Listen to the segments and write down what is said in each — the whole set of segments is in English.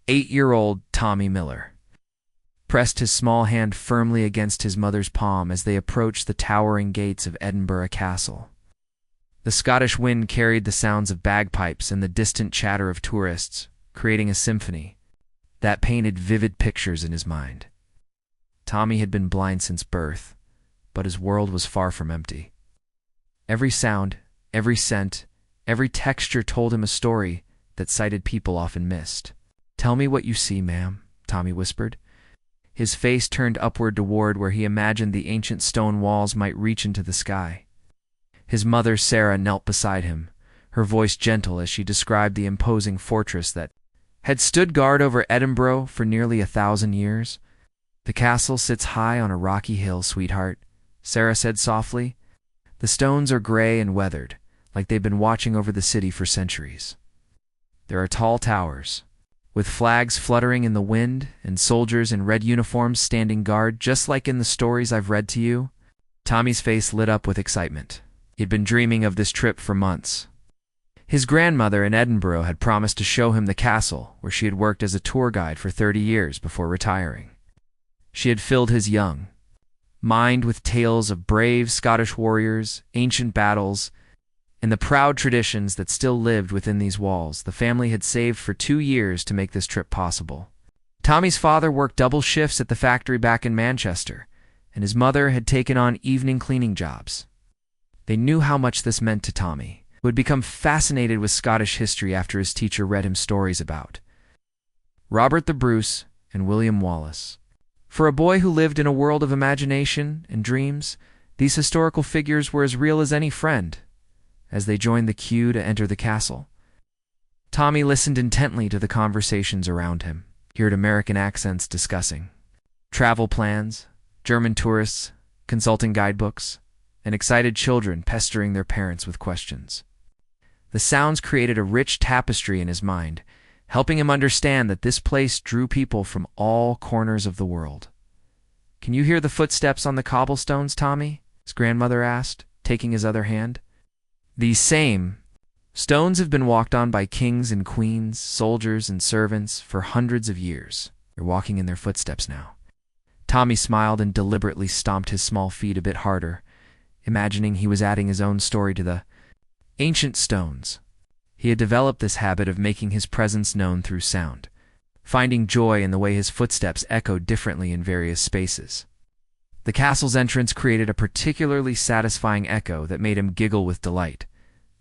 8-year-old Tommy Miller pressed his small hand firmly against his mother's palm as they approached the towering gates of Edinburgh Castle. The Scottish wind carried the sounds of bagpipes and the distant chatter of tourists, creating a symphony that painted vivid pictures in his mind. Tommy had been blind since birth, but his world was far from empty. Every sound, every scent, every texture told him a story that sighted people often missed. "Tell me what you see, ma'am," Tommy whispered. His face turned upward toward where he imagined the ancient stone walls might reach into the sky. His mother, Sarah, knelt beside him, her voice gentle as she described the imposing fortress that had stood guard over Edinburgh for nearly 1,000 years. "The castle sits high on a rocky hill, sweetheart," Sarah said softly. "The stones are gray and weathered, like they've been watching over the city for centuries. There are tall towers, with flags fluttering in the wind and soldiers in red uniforms standing guard, just like in the stories I've read to you." Tommy's face lit up with excitement. He'd been dreaming of this trip for months. His grandmother in Edinburgh had promised to show him the castle, where she had worked as a tour guide for 30 years before retiring. She had filled his young mind with tales of brave Scottish warriors, ancient battles, and the proud traditions that still lived within these walls. The family had saved for 2 years to make this trip possible. Tommy's father worked double shifts at the factory back in Manchester, and his mother had taken on evening cleaning jobs. They knew how much this meant to Tommy, who had become fascinated with Scottish history after his teacher read him stories about Robert the Bruce and William Wallace. For a boy who lived in a world of imagination and dreams, these historical figures were as real as any friend. As they joined the queue to enter the castle, Tommy listened intently to the conversations around him. He heard American accents discussing travel plans, German tourists consulting guidebooks, and excited children pestering their parents with questions. The sounds created a rich tapestry in his mind, helping him understand that this place drew people from all corners of the world. "Can you hear the footsteps on the cobblestones, Tommy?" his grandmother asked, taking his other hand. "These same stones have been walked on by kings and queens, soldiers and servants for hundreds of years. They're walking in their footsteps now." Tommy smiled and deliberately stomped his small feet a bit harder, imagining he was adding his own story to the ancient stones. He had developed this habit of making his presence known through sound, finding joy in the way his footsteps echoed differently in various spaces. The castle's entrance created a particularly satisfying echo that made him giggle with delight.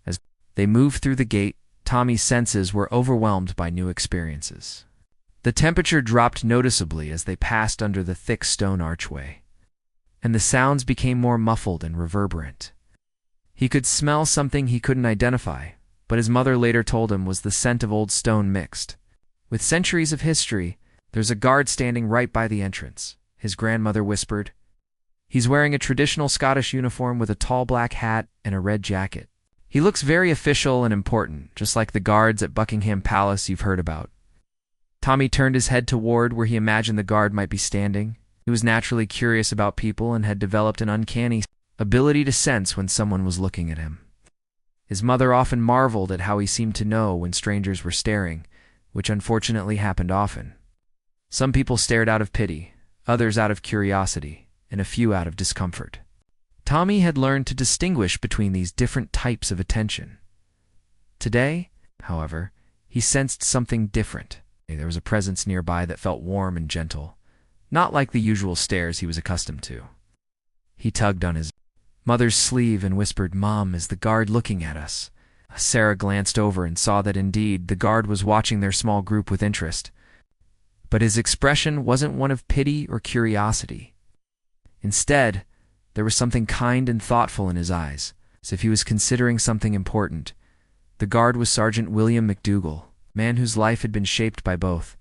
As they moved through the gate, Tommy's senses were overwhelmed by new experiences. The temperature dropped noticeably as they passed under the thick stone archway, and the sounds became more muffled and reverberant. He could smell something he couldn't identify, but his mother later told him was the scent of old stone mixed with centuries of history. "There's a guard standing right by the entrance," his grandmother whispered. "He's wearing a traditional Scottish uniform with a tall black hat and a red jacket. He looks very official and important, just like the guards at Buckingham Palace you've heard about." Tommy turned his head toward where he imagined the guard might be standing. He was naturally curious about people and had developed an uncanny ability to sense when someone was looking at him. His mother often marveled at how he seemed to know when strangers were staring, which unfortunately happened often. Some people stared out of pity, others out of curiosity, and a few out of discomfort. Tommy had learned to distinguish between these different types of attention. Today, however, he sensed something different. There was a presence nearby that felt warm and gentle, not like the usual stares he was accustomed to. He tugged on his mother's sleeve and whispered, "Mom, is the guard looking at us?" Sarah glanced over and saw that indeed the guard was watching their small group with interest. But his expression wasn't one of pity or curiosity. Instead, there was something kind and thoughtful in his eyes, as if he was considering something important. The guard was Sergeant William MacDougall, a man whose life had been shaped by both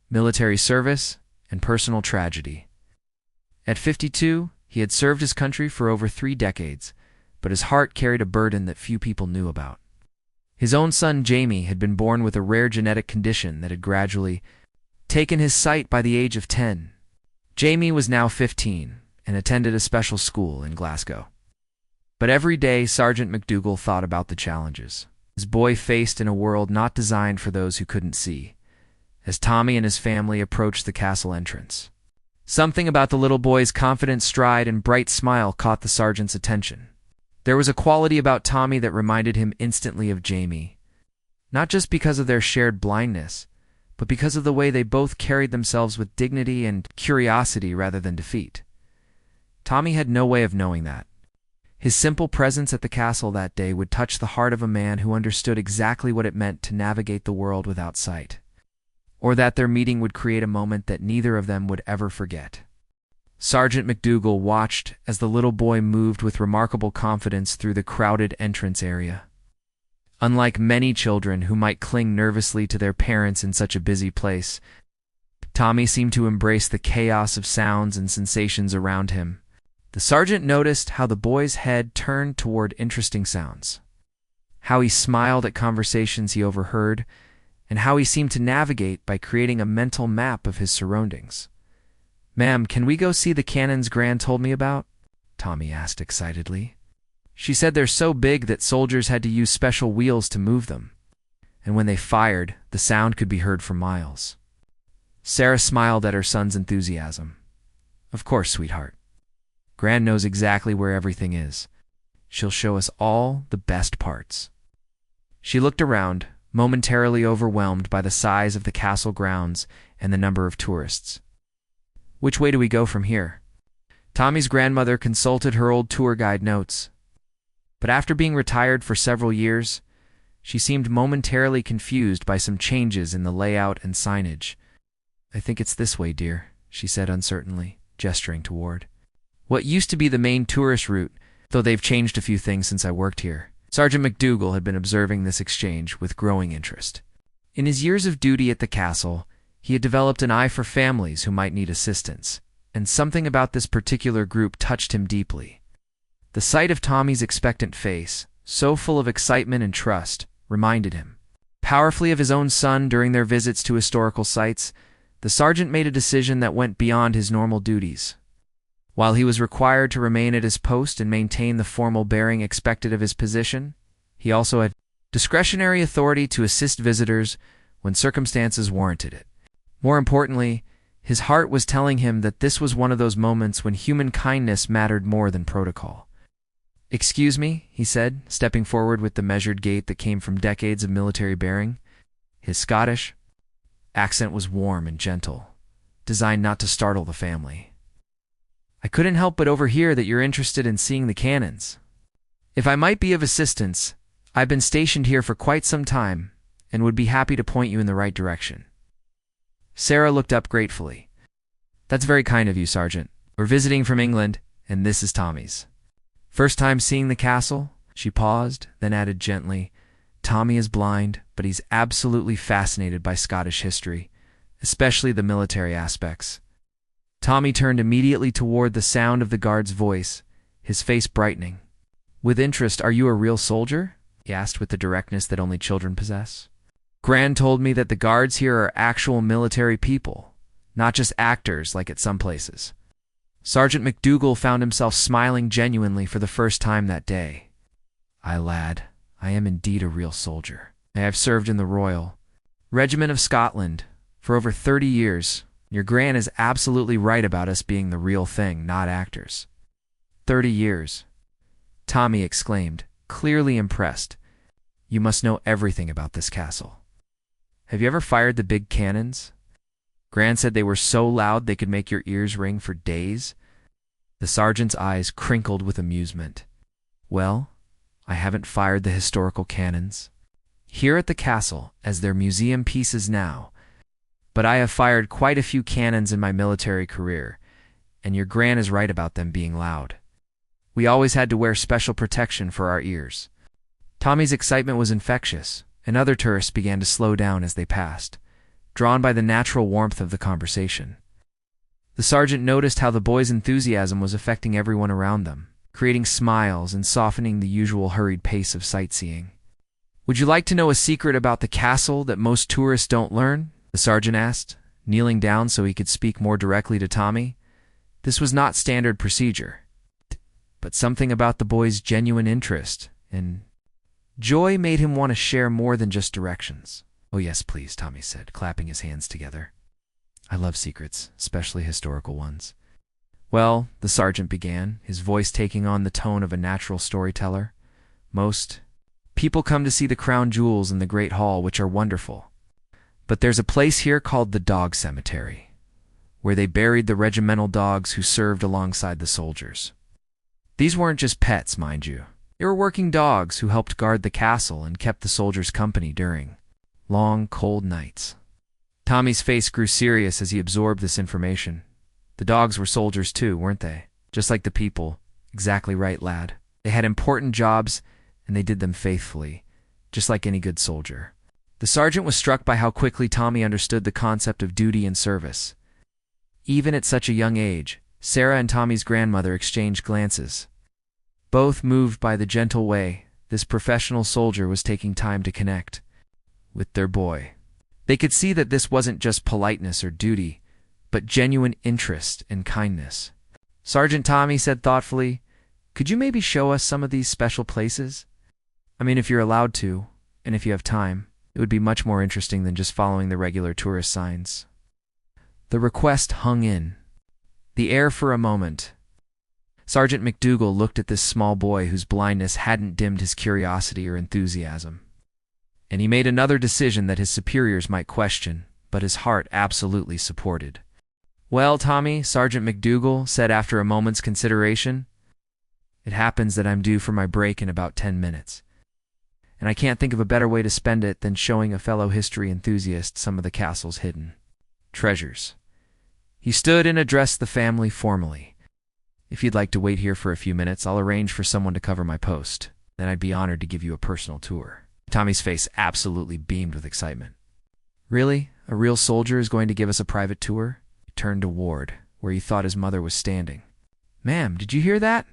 military service and personal tragedy. At 52, he had served his country for over 3 decades, but his heart carried a burden that few people knew about. His own son, Jamie, had been born with a rare genetic condition that had gradually taken his sight by the age of 10. Jamie was now 15 and attended a special school in Glasgow. But every day, Sergeant MacDougall thought about the challenges his boy faced in a world not designed for those who couldn't see, as Tommy and his family approached the castle entrance. Something about the little boy's confident stride and bright smile caught the sergeant's attention. There was a quality about Tommy that reminded him instantly of Jamie, not just because of their shared blindness, but because of the way they both carried themselves with dignity and curiosity rather than defeat. Tommy had no way of knowing that. His simple presence at the castle that day would touch the heart of a man who understood exactly what it meant to navigate the world without sight, or that their meeting would create a moment that neither of them would ever forget. Sergeant McDougal watched as the little boy moved with remarkable confidence through the crowded entrance area. Unlike many children who might cling nervously to their parents in such a busy place, Tommy seemed to embrace the chaos of sounds and sensations around him. The sergeant noticed how the boy's head turned toward interesting sounds, how he smiled at conversations he overheard, and how he seemed to navigate by creating a mental map of his surroundings. "Ma'am, can we go see the cannons Gran told me about?" Tommy asked excitedly. "She said they're so big that soldiers had to use special wheels to move them, and when they fired, the sound could be heard for miles." Sarah smiled at her son's enthusiasm. "Of course, sweetheart. Gran knows exactly where everything is. She'll show us all the best parts." She looked around, momentarily overwhelmed by the size of the castle grounds and the number of tourists. "Which way do we go from here?" Tommy's grandmother consulted her old tour guide notes, but after being retired for several years, she seemed momentarily confused by some changes in the layout and signage. "I think it's this way, dear," she said uncertainly, gesturing toward what used to be the main tourist route, though they've changed a few things since I worked here. Sergeant McDougal had been observing this exchange with growing interest. In his years of duty at the castle, he had developed an eye for families who might need assistance, and something about this particular group touched him deeply. The sight of Tommy's expectant face, so full of excitement and trust, reminded him powerfully of his own son during their visits to historical sites. The sergeant made a decision that went beyond his normal duties. While he was required to remain at his post and maintain the formal bearing expected of his position, he also had discretionary authority to assist visitors when circumstances warranted it. More importantly, his heart was telling him that this was one of those moments when human kindness mattered more than protocol. "Excuse me," he said, stepping forward with the measured gait that came from decades of military bearing. His Scottish accent was warm and gentle, designed not to startle the family. "I couldn't help but overhear that you're interested in seeing the cannons. If I might be of assistance, I've been stationed here for quite some time and would be happy to point you in the right direction." Sarah looked up gratefully. "That's very kind of you, Sergeant. We're visiting from England, and this is Tommy's first time seeing the castle." She paused, then added gently, "Tommy is blind, but he's absolutely fascinated by Scottish history, especially the military aspects." Tommy turned immediately toward the sound of the guard's voice, his face brightening. "With interest, are you a real soldier?" he asked with the directness that only children possess. "Gran told me that the guards here are actual military people, not just actors like at some places." Sergeant McDougal found himself smiling genuinely for the first time that day. "Aye, lad, I am indeed a real soldier. I have served in the Royal Regiment of Scotland for over 30 years. Your Gran is absolutely right about us being the real thing, not actors." 30 years, Tommy exclaimed, clearly impressed. "You must know everything about this castle. Have you ever fired the big cannons? Gran said they were so loud they could make your ears ring for days." The sergeant's eyes crinkled with amusement. "Well, I haven't fired the historical cannons here at the castle, as they're museum pieces now, but I have fired quite a few cannons in my military career, and your Gran is right about them being loud. We always had to wear special protection for our ears." Tommy's excitement was infectious, and other tourists began to slow down as they passed, drawn by the natural warmth of the conversation. The sergeant noticed how the boys' enthusiasm was affecting everyone around them, creating smiles and softening the usual hurried pace of sightseeing. "Would you like to know a secret about the castle that most tourists don't learn?" the sergeant asked, kneeling down so he could speak more directly to Tommy. This was not standard procedure, but something about the boy's genuine interest and joy made him want to share more than just directions. "Oh yes, please," Tommy said, clapping his hands together. "I love secrets, especially historical ones." "Well," the sergeant began, his voice taking on the tone of a natural storyteller, "most people come to see the crown jewels in the Great Hall, which are wonderful. But there's a place here called the Dog Cemetery, where they buried the regimental dogs who served alongside the soldiers. These weren't just pets, mind you. They were working dogs who helped guard the castle and kept the soldiers company during long, cold nights." Tommy's face grew serious as he absorbed this information. The dogs were soldiers too, weren't they? Just like the people. Exactly right, lad. They had important jobs, and they did them faithfully, just like any good soldier. The sergeant was struck by how quickly Tommy understood the concept of duty and service. Even at such a young age, Sarah and Tommy's grandmother exchanged glances. Both moved by the gentle way this professional soldier was taking time to connect with their boy. They could see that this wasn't just politeness or duty, but genuine interest and kindness. "Sergeant Tommy," said thoughtfully, "could you maybe show us some of these special places? I mean, if you're allowed to, and if you have time. It would be much more interesting than just following the regular tourist signs." The request hung in the air for a moment. Sergeant McDougal looked at this small boy whose blindness hadn't dimmed his curiosity or enthusiasm. And he made another decision that his superiors might question, but his heart absolutely supported. "Well, Tommy," Sergeant McDougal said after a moment's consideration, "it happens that I'm due for my break in about 10 minutes. And I can't think of a better way to spend it than showing a fellow history enthusiast some of the castle's hidden treasures." He stood and addressed the family formally. "If you'd like to wait here for a few minutes, I'll arrange for someone to cover my post. Then I'd be honored to give you a personal tour." Tommy's face absolutely beamed with excitement. "Really? A real soldier is going to give us a private tour?" He turned to Ward, where he thought his mother was standing. "Ma'am, did you hear that?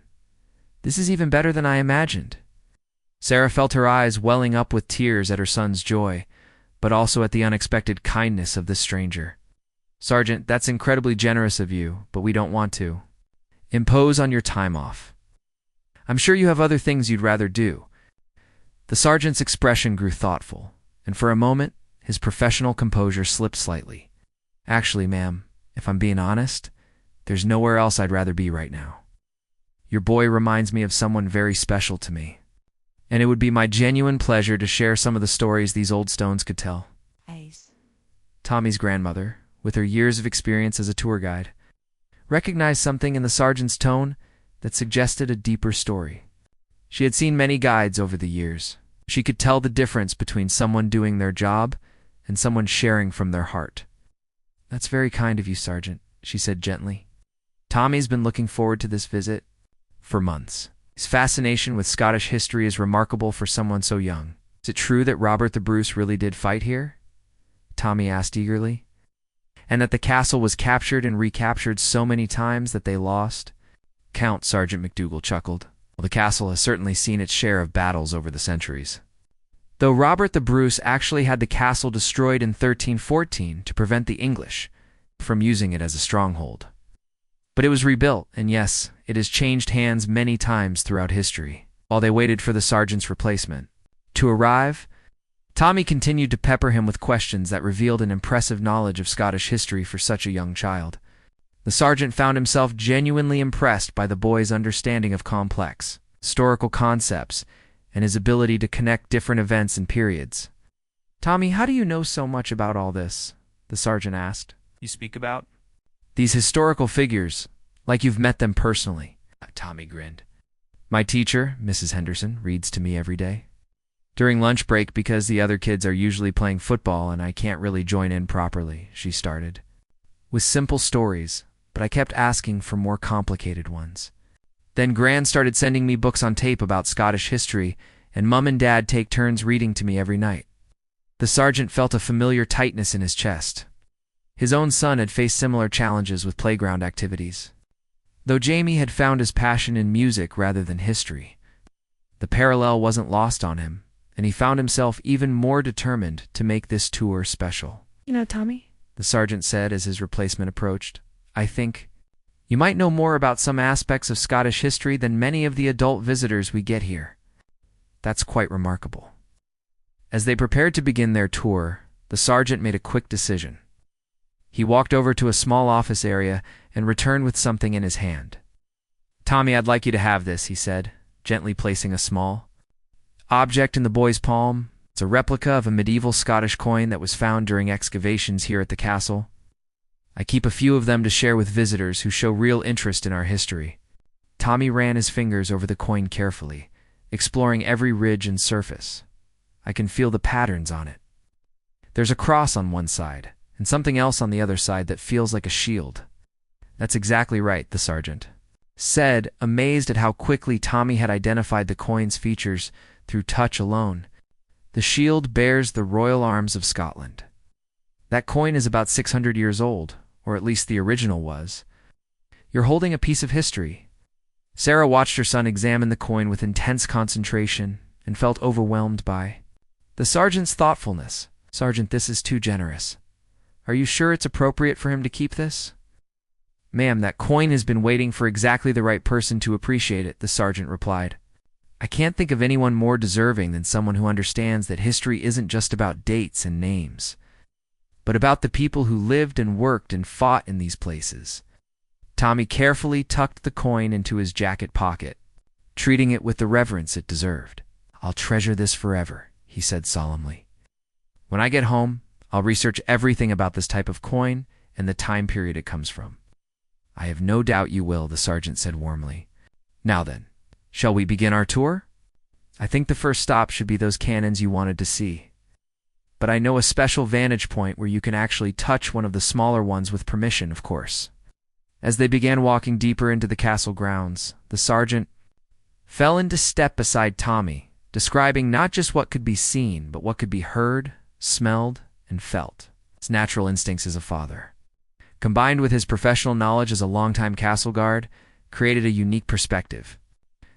This is even better than I imagined." Sarah felt her eyes welling up with tears at her son's joy, but also at the unexpected kindness of this stranger. "Sergeant, that's incredibly generous of you, but we don't want to impose on your time off. I'm sure you have other things you'd rather do." The sergeant's expression grew thoughtful, and for a moment, his professional composure slipped slightly. "Actually, ma'am, if I'm being honest, there's nowhere else I'd rather be right now. Your boy reminds me of someone very special to me, and it would be my genuine pleasure to share some of the stories these old stones could tell." Tommy's grandmother, with her years of experience as a tour guide, recognized something in the sergeant's tone that suggested a deeper story. She had seen many guides over the years. She could tell the difference between someone doing their job and someone sharing from their heart. "That's very kind of you, Sergeant," she said gently. "Tommy's been looking forward to this visit for months. His fascination with Scottish history is remarkable for someone so young." "Is it true that Robert the Bruce really did fight here?" Tommy asked eagerly. "And that the castle was captured and recaptured so many times that they lost count?" Sergeant McDougal chuckled. "Well, the castle has certainly seen its share of battles over the centuries. Though Robert the Bruce actually had the castle destroyed in 1314 to prevent the English from using it as a stronghold. But it was rebuilt, and yes, it has changed hands many times throughout history." While they waited for the sergeant's replacement to arrive, Tommy continued to pepper him with questions that revealed an impressive knowledge of Scottish history for such a young child. The sergeant found himself genuinely impressed by the boy's understanding of complex historical concepts and his ability to connect different events and periods. "Tommy, how do you know so much about all this?" the sergeant asked. "You speak about these historical figures like you've met them personally." Tommy grinned. "My teacher, Mrs. Henderson, reads to me every day during lunch break because the other kids are usually playing football and I can't really join in properly," she started. "With simple stories, but I kept asking for more complicated ones. Then Gran started sending me books on tape about Scottish history, and Mum and Dad take turns reading to me every night." The sergeant felt a familiar tightness in his chest. His own son had faced similar challenges with playground activities. Though Jamie had found his passion in music rather than history, the parallel wasn't lost on him, and he found himself even more determined to make this tour special. "You know, Tommy," the sergeant said as his replacement approached, "I think you might know more about some aspects of Scottish history than many of the adult visitors we get here. That's quite remarkable." As they prepared to begin their tour, The sergeant made a quick decision. He walked over to a small office area and returned with something in his hand. "Tommy, I'd like you to have this," he said, gently placing a small object in the boy's palm. It's a replica of a medieval Scottish coin that was found during excavations here at the castle. I keep a few of them to share with visitors who show real interest in our history. Tommy ran his fingers over the coin carefully, exploring every ridge and surface. I can feel the patterns on it. There's a cross on one side, and something else on the other side that feels like a shield. "That's exactly right," the sergeant said, amazed at how quickly Tommy had identified the coin's features through touch alone. "The shield bears the royal arms of Scotland. That coin is about 600 years old, or at least the original was. You're holding a piece of history." Sarah watched her son examine the coin with intense concentration and felt overwhelmed by the sergeant's thoughtfulness. "Sergeant, this is too generous. Are you sure it's appropriate for him to keep this?" "Ma'am, that coin has been waiting for exactly the right person to appreciate it," the sergeant replied. "I can't think of anyone more deserving than someone who understands that history isn't just about dates and names, but about the people who lived and worked and fought in these places." Tommy carefully tucked the coin into his jacket pocket, treating it with the reverence it deserved. "I'll treasure this forever," he said solemnly. "When I get home, I'll research everything about this type of coin and the time period it comes from." "I have no doubt you will," the sergeant said warmly. "Now then, shall we begin our tour? I think the first stop should be those cannons you wanted to see. But I know a special vantage point where you can actually touch one of the smaller ones with permission, of course." As they began walking deeper into the castle grounds, the sergeant fell into step beside Tommy, describing not just what could be seen, but what could be heard, smelled, and felt. His natural instincts as a father, combined with his professional knowledge as a longtime castle guard, created a unique perspective.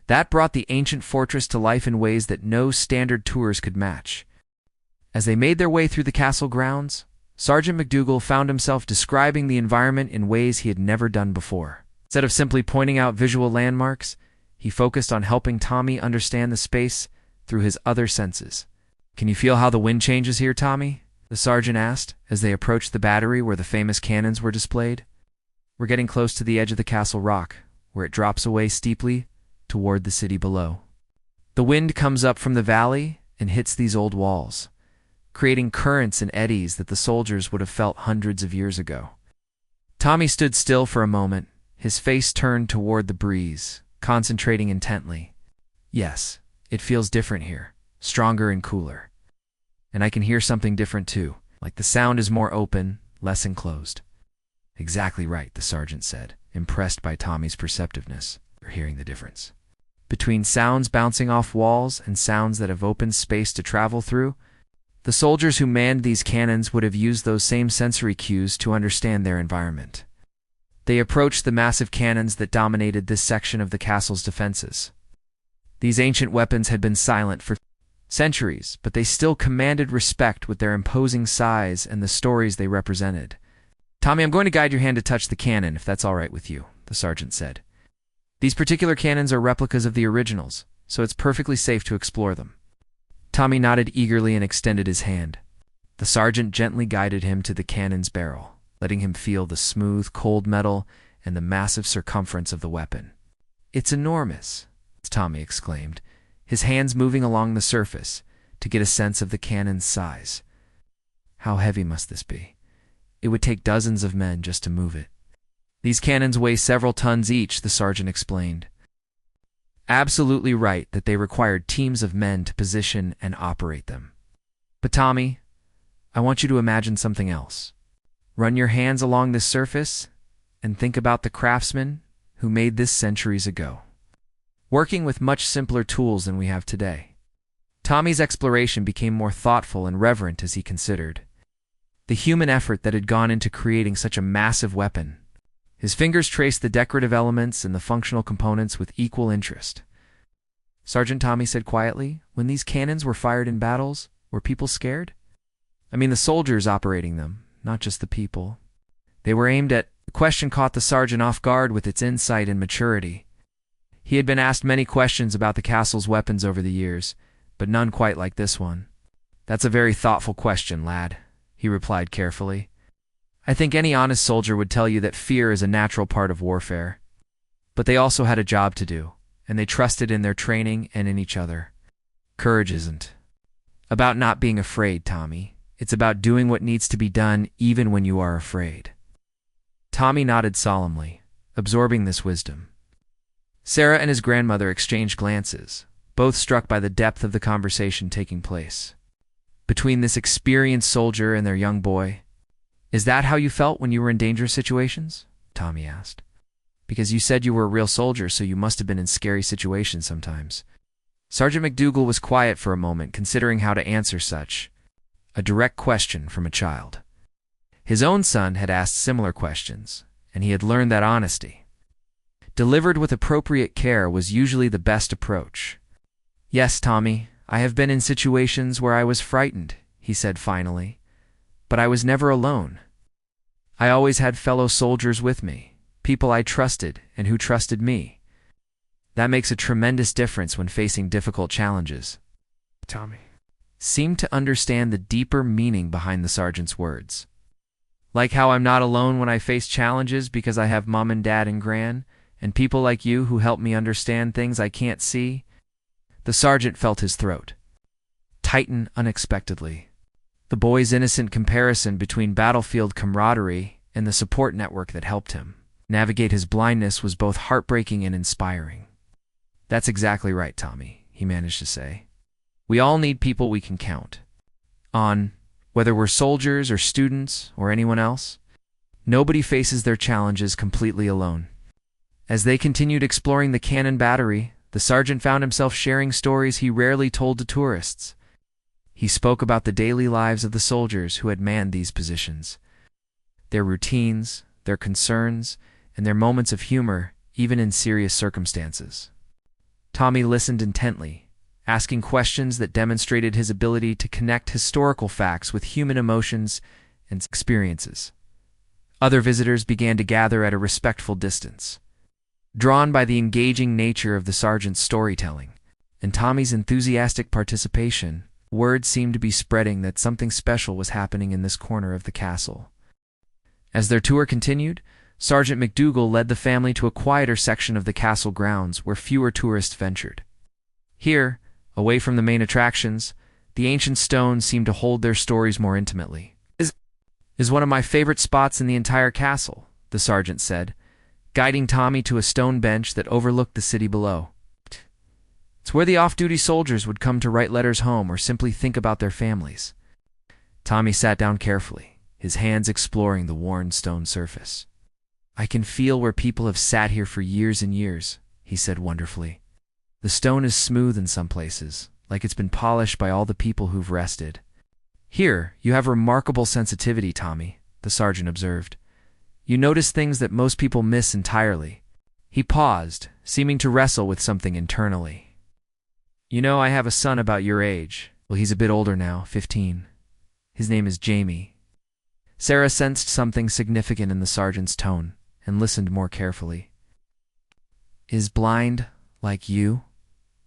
That brought the ancient fortress to life in ways that no standard tours could match. As they made their way through the castle grounds, Sergeant McDougal found himself describing the environment in ways he had never done before. Instead of simply pointing out visual landmarks, he focused on helping Tommy understand the space through his other senses. "Can you feel how the wind changes here, Tommy?" the sergeant asked as they approached the battery where the famous cannons were displayed. "We're getting close to the edge of the castle rock, where it drops away steeply toward the city below. The wind comes up from the valley and hits these old walls, creating currents and eddies that the soldiers would have felt hundreds of years ago." Tommy stood still for a moment, his face turned toward the breeze, concentrating intently. "Yes, it feels different here, stronger and cooler. And I can hear something different too, like the sound is more open, less enclosed." "Exactly right," the sergeant said, impressed by Tommy's perceptiveness. "You're hearing the difference between sounds bouncing off walls and sounds that have open space to travel through. The soldiers who manned these cannons would have used those same sensory cues to understand their environment." They approached the massive cannons that dominated this section of the castle's defenses. These ancient weapons had been silent for centuries, but they still commanded respect with their imposing size and the stories they represented. "Tommy, I'm going to guide your hand to touch the cannon, if that's all right with you," the sergeant said. "These particular cannons are replicas of the originals, so it's perfectly safe to explore them." Tommy nodded eagerly and extended his hand. The sergeant gently guided him to the cannon's barrel, letting him feel the smooth, cold metal and the massive circumference of the weapon. "It's enormous," Tommy exclaimed, his hands moving along the surface to get a sense of the cannon's size. "How heavy must this be? It would take dozens of men just to move it." "These cannons weigh several tons each," the sergeant explained. "Absolutely right that they required teams of men to position and operate them. But Tommy, I want you to imagine something else. Run your hands along this surface and think about the craftsmen who made this centuries ago, working with much simpler tools than we have today." Tommy's exploration became more thoughtful and reverent as he considered the human effort that had gone into creating such a massive weapon. His fingers traced the decorative elements and the functional components with equal interest. "Sergeant," Tommy said quietly, "when these cannons were fired in battles, were people scared? I mean the soldiers operating them, not just the people. They were aimed at..." The question caught the sergeant off guard with its insight and maturity. He had been asked many questions about the castle's weapons over the years, but none quite like this one. "That's a very thoughtful question, lad," he replied carefully. I think any honest soldier would tell you that fear is a natural part of warfare. But they also had a job to do, and they trusted in their training and in each other. Courage isn't about not being afraid, Tommy. It's about doing what needs to be done even when you are afraid. Tommy nodded solemnly, absorbing this wisdom. Sarah and his grandmother exchanged glances, both struck by the depth of the conversation taking place between this experienced soldier and their young boy. Is that how you felt when you were in dangerous situations? Tommy asked. Because you said you were a real soldier, so you must have been in scary situations sometimes. Sergeant McDougal was quiet for a moment, considering how to answer such a direct question from a child. His own son had asked similar questions, and he had learned that honesty, delivered with appropriate care, was usually the best approach. Yes, Tommy, I have been in situations where I was frightened, he said finally, but I was never alone. I always had fellow soldiers with me, people I trusted and who trusted me. That makes a tremendous difference when facing difficult challenges. Tommy seemed to understand the deeper meaning behind the sergeant's words. Like how I'm not alone when I face challenges because I have mom and dad and gran, and people like you who help me understand things I can't see. The sergeant felt his throat tighten unexpectedly. The boy's innocent comparison between battlefield camaraderie and the support network that helped him navigate his blindness was both heartbreaking and inspiring. That's exactly right, Tommy, he managed to say. We all need people we can count on, whether we're soldiers or students or anyone else. Nobody faces their challenges completely alone. As they continued exploring the cannon battery, the sergeant found himself sharing stories he rarely told to tourists. He spoke about the daily lives of the soldiers who had manned these positions, their routines, their concerns, and their moments of humor, even in serious circumstances. Tommy listened intently, asking questions that demonstrated his ability to connect historical facts with human emotions and experiences. Other visitors began to gather at a respectful distance, drawn by the engaging nature of the sergeant's storytelling and Tommy's enthusiastic participation. Word seemed to be spreading that something special was happening in this corner of the castle. As their tour continued, Sergeant McDougal led the family to a quieter section of the castle grounds where fewer tourists ventured. Here, away from the main attractions, the ancient stones seemed to hold their stories more intimately. Is one of my favorite spots in the entire castle, the sergeant said, guiding Tommy to a stone bench that overlooked the city below. It's where the off-duty soldiers would come to write letters home or simply think about their families. Tommy sat down carefully, his hands exploring the worn stone surface. I can feel where people have sat here for years and years, he said wonderfully. The stone is smooth in some places, like it's been polished by all the people who've rested. Here, you have remarkable sensitivity, Tommy, the sergeant observed. You notice things that most people miss entirely. He paused, seeming to wrestle with something internally. You know, I have a son about your age. Well, he's a bit older now, 15. His name is Jamie. Sarah sensed something significant in the sergeant's tone and listened more carefully. Is blind like you?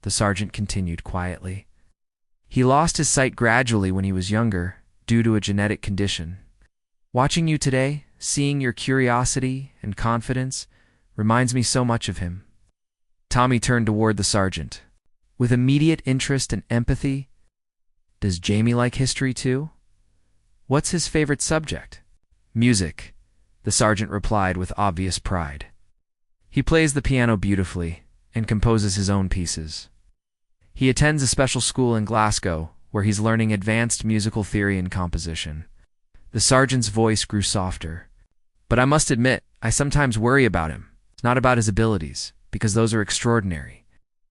The sergeant continued quietly. He lost his sight gradually when he was younger, due to a genetic condition. Watching you today, seeing your curiosity and confidence, reminds me so much of him. Tommy turned toward the sergeant. With immediate interest and empathy, does Jamie like history too? What's his favorite subject? Music, the sergeant replied with obvious pride. He plays the piano beautifully and composes his own pieces. He attends a special school in Glasgow where he's learning advanced musical theory and composition. The sergeant's voice grew softer. But I must admit, I sometimes worry about him. It's not about his abilities, because those are extraordinary.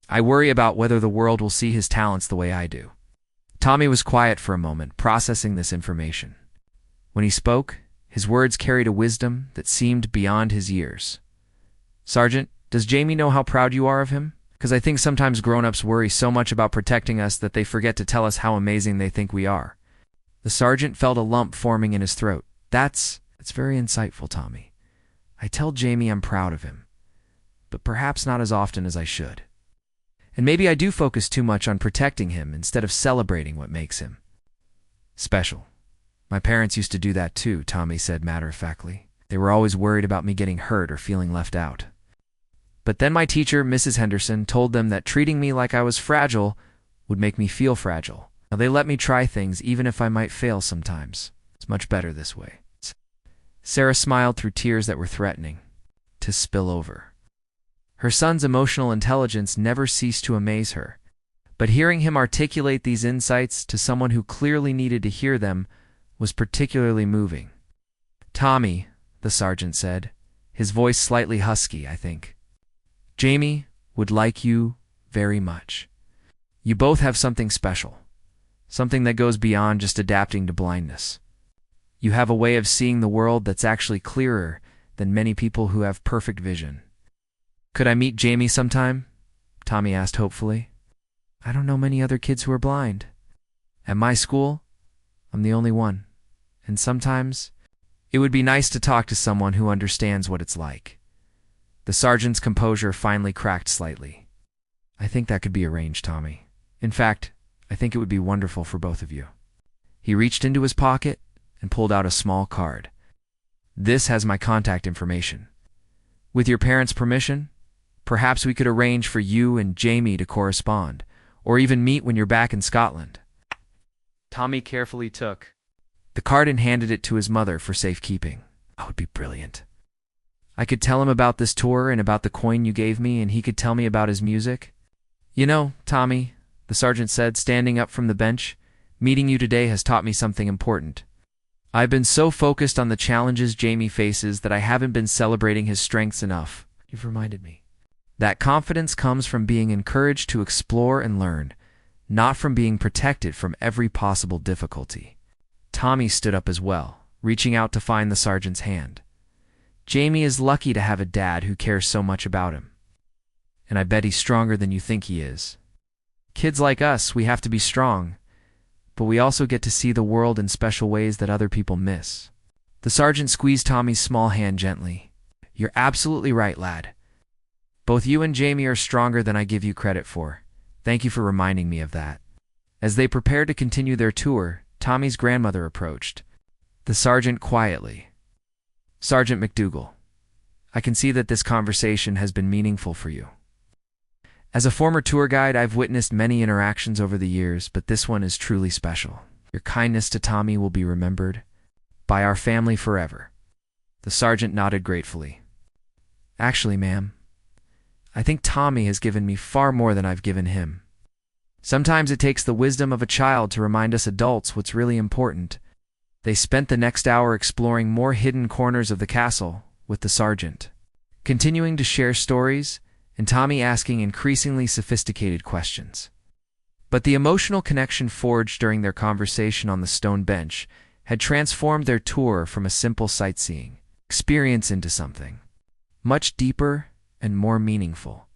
I worry about whether the world will see his talents the way I do. Tommy was quiet for a moment, processing this information. When he spoke, his words carried a wisdom that seemed beyond his years. Sergeant, does Jamie know how proud you are of him? Because I think sometimes grown-ups worry so much about protecting us that they forget to tell us how amazing they think we are. The sergeant felt a lump forming in his throat. That's very insightful, Tommy. I tell Jamie I'm proud of him, but perhaps not as often as I should. And maybe I do focus too much on protecting him instead of celebrating what makes him special. My parents used to do that too, Tommy said matter-of-factly. They were always worried about me getting hurt or feeling left out. But then my teacher, Mrs. Henderson, told them that treating me like I was fragile would make me feel fragile. Now they let me try things even if I might fail sometimes. It's much better this way. Sarah smiled through tears that were threatening to spill over. Her son's emotional intelligence never ceased to amaze her, but hearing him articulate these insights to someone who clearly needed to hear them was particularly moving. "Tommy," the sergeant said, his voice slightly husky, I think, "Jamie would like you very much. You both have something special, something that goes beyond just adapting to blindness. You have a way of seeing the world that's actually clearer than many people who have perfect vision." "Could I meet Jamie sometime?" Tommy asked hopefully. "I don't know many other kids who are blind. At my school, I'm the only one. And sometimes it would be nice to talk to someone who understands what it's like." The sergeant's composure finally cracked slightly. "I think that could be arranged, Tommy. In fact, I think it would be wonderful for both of you." He reached into his pocket and pulled out a small card. "This has my contact information. With your parents' permission, perhaps we could arrange for you and Jamie to correspond, or even meet when you're back in Scotland." Tommy carefully took the card and handed it to his mother for safekeeping. "That would be brilliant. I could tell him about this tour and about the coin you gave me, and he could tell me about his music." "You know, Tommy," the sergeant said, standing up from the bench, "meeting you today has taught me something important. I've been so focused on the challenges Jamie faces that I haven't been celebrating his strengths enough. You've reminded me. That confidence comes from being encouraged to explore and learn, not from being protected from every possible difficulty." Tommy stood up as well, reaching out to find the sergeant's hand. "Jamie is lucky to have a dad who cares so much about him. And I bet he's stronger than you think he is. Kids like us, we have to be strong, but we also get to see the world in special ways that other people miss." The sergeant squeezed Tommy's small hand gently. "You're absolutely right, lad. Both you and Jamie are stronger than I give you credit for. Thank you for reminding me of that." As they prepared to continue their tour, Tommy's grandmother approached. The sergeant quietly, "Sergeant McDougal, I can see that this conversation has been meaningful for you. As a former tour guide, I've witnessed many interactions over the years, but this one is truly special. Your kindness to Tommy will be remembered by our family forever." The sergeant nodded gratefully. "Actually, ma'am, I think Tommy has given me far more than I've given him. Sometimes it takes the wisdom of a child to remind us adults what's really important." They spent the next hour exploring more hidden corners of the castle with the sergeant, continuing to share stories and Tommy asking increasingly sophisticated questions. But the emotional connection forged during their conversation on the stone bench had transformed their tour from a simple sightseeing experience into something much deeper and more meaningful.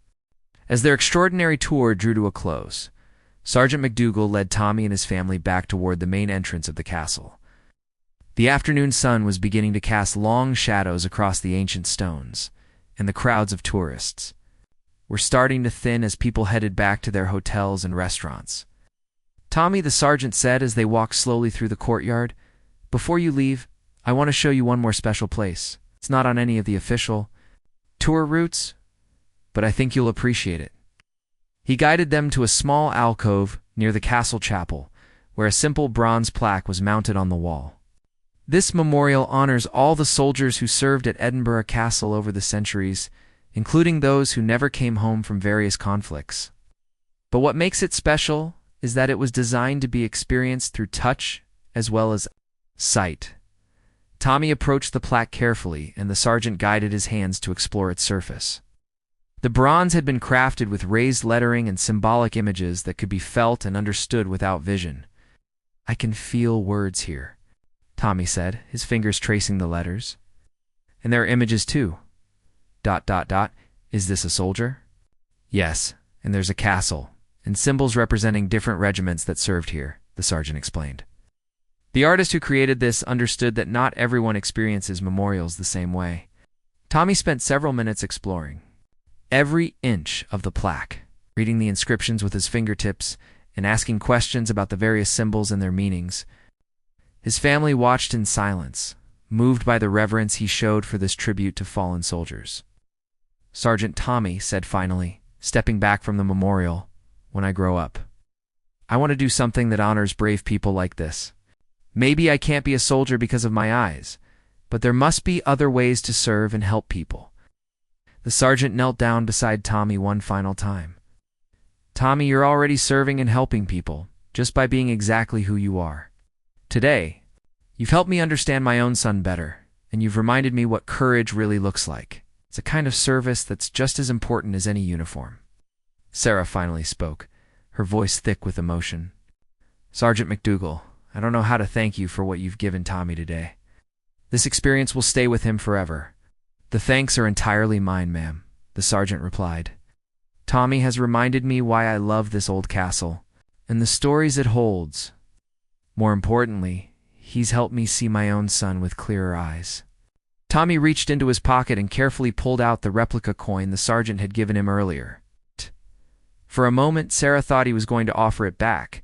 As their extraordinary tour drew to a close, Sergeant McDougal led Tommy and his family back toward the main entrance of the castle. The afternoon sun was beginning to cast long shadows across the ancient stones, and the crowds of tourists were starting to thin as people headed back to their hotels and restaurants. "Tommy," the sergeant said as they walked slowly through the courtyard, "before you leave, I want to show you one more special place. It's not on any of the official tour routes, but I think you'll appreciate it." He guided them to a small alcove near the castle chapel, where a simple bronze plaque was mounted on the wall. This memorial honors all the soldiers who served at Edinburgh Castle over the centuries, including those who never came home from various conflicts. But what makes it special is that it was designed to be experienced through touch as well as sight. Tommy approached the plaque carefully, and the sergeant guided his hands to explore its surface. The bronze had been crafted with raised lettering and symbolic images that could be felt and understood without vision. "I can feel words here," Tommy said, his fingers tracing the letters. "And there are images too. ... Is this a soldier?" "Yes, and there's a castle, and symbols representing different regiments that served here," the sergeant explained. The artist who created this understood that not everyone experiences memorials the same way. Tommy spent several minutes exploring every inch of the plaque, reading the inscriptions with his fingertips and asking questions about the various symbols and their meanings. His family watched in silence, moved by the reverence he showed for this tribute to fallen soldiers. Sergeant Tommy said finally, stepping back from the memorial, "When I grow up, I want to do something that honors brave people like this. Maybe I can't be a soldier because of my eyes, but there must be other ways to serve and help people." The sergeant knelt down beside Tommy one final time. "Tommy, you're already serving and helping people, just by being exactly who you are. Today, you've helped me understand my own son better, and you've reminded me what courage really looks like. It's a kind of service that's just as important as any uniform." Sarah finally spoke, her voice thick with emotion. "Sergeant McDougal, I don't know how to thank you for what you've given Tommy today. This experience will stay with him forever." "The thanks are entirely mine, ma'am," the sergeant replied. "Tommy has reminded me why I love this old castle, and the stories it holds. More importantly, he's helped me see my own son with clearer eyes." Tommy reached into his pocket and carefully pulled out the replica coin the sergeant had given him earlier. For a moment, Sarah thought he was going to offer it back,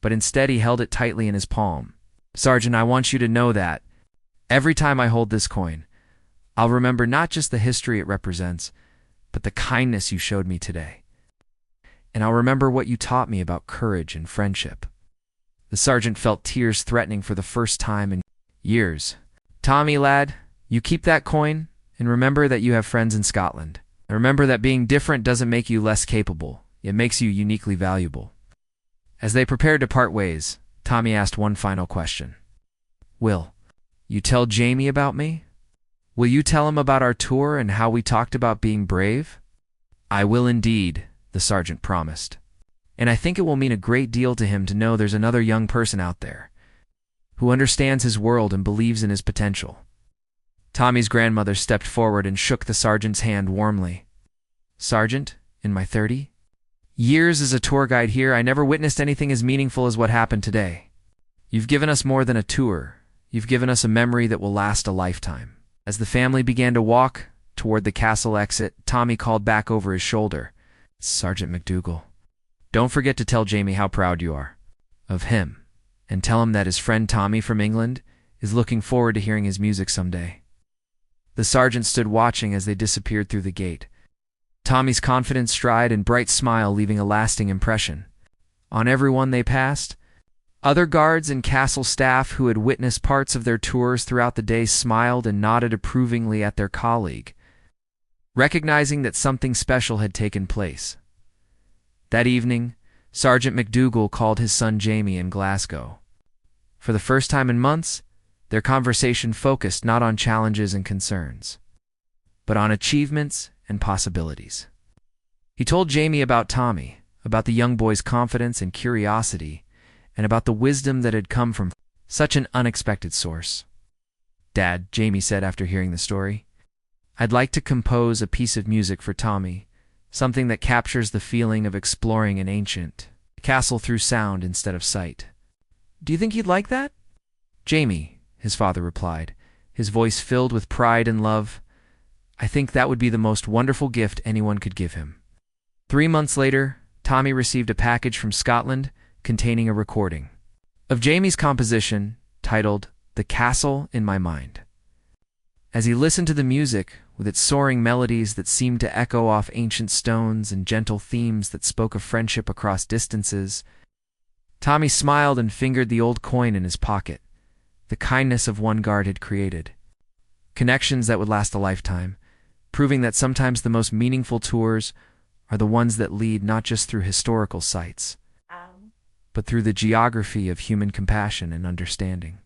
but instead he held it tightly in his palm. "Sergeant, I want you to know that every time I hold this coin, I'll remember not just the history it represents, but the kindness you showed me today. And I'll remember what you taught me about courage and friendship." The sergeant felt tears threatening for the first time in years. "Tommy, lad, you keep that coin, and remember that you have friends in Scotland. And remember that being different doesn't make you less capable. It makes you uniquely valuable." As they prepared to part ways, Tommy asked one final question. "Will you tell Jamie about me? Will you tell him about our tour and how we talked about being brave?" "I will indeed," the sergeant promised. "And I think it will mean a great deal to him to know there's another young person out there who understands his world and believes in his potential." Tommy's grandmother stepped forward and shook the sergeant's hand warmly. "Sergeant, in my 30 years as a tour guide here, I never witnessed anything as meaningful as what happened today. You've given us more than a tour. You've given us a memory that will last a lifetime." As the family began to walk toward the castle exit, Tommy called back over his shoulder, "Sergeant McDougal, don't forget to tell Jamie how proud you are of him, and tell him that his friend Tommy from England is looking forward to hearing his music someday." The sergeant stood watching as they disappeared through the gate, Tommy's confident stride and bright smile leaving a lasting impression on everyone they passed. Other guards and castle staff who had witnessed parts of their tours throughout the day smiled and nodded approvingly at their colleague, recognizing that something special had taken place. That evening, Sergeant McDougal called his son Jamie in Glasgow. For the first time in months, their conversation focused not on challenges and concerns, but on achievements and possibilities. He told Jamie about Tommy, about the young boy's confidence and curiosity, and about the wisdom that had come from such an unexpected source. "Dad," Jamie said after hearing the story, "I'd like to compose a piece of music for Tommy, something that captures the feeling of exploring an ancient castle through sound instead of sight. Do you think he'd like that?" "Jamie," his father replied, his voice filled with pride and love, "I think that would be the most wonderful gift anyone could give him." 3 months later, Tommy received a package from Scotland containing a recording of Jamie's composition titled "The Castle in My Mind." As he listened to the music, with its soaring melodies that seemed to echo off ancient stones and gentle themes that spoke of friendship across distances, Tommy smiled and fingered the old coin in his pocket. The kindness of one guard had created connections that would last a lifetime, proving that sometimes the most meaningful tours are the ones that lead not just through historical sites, but through the geography of human compassion and understanding.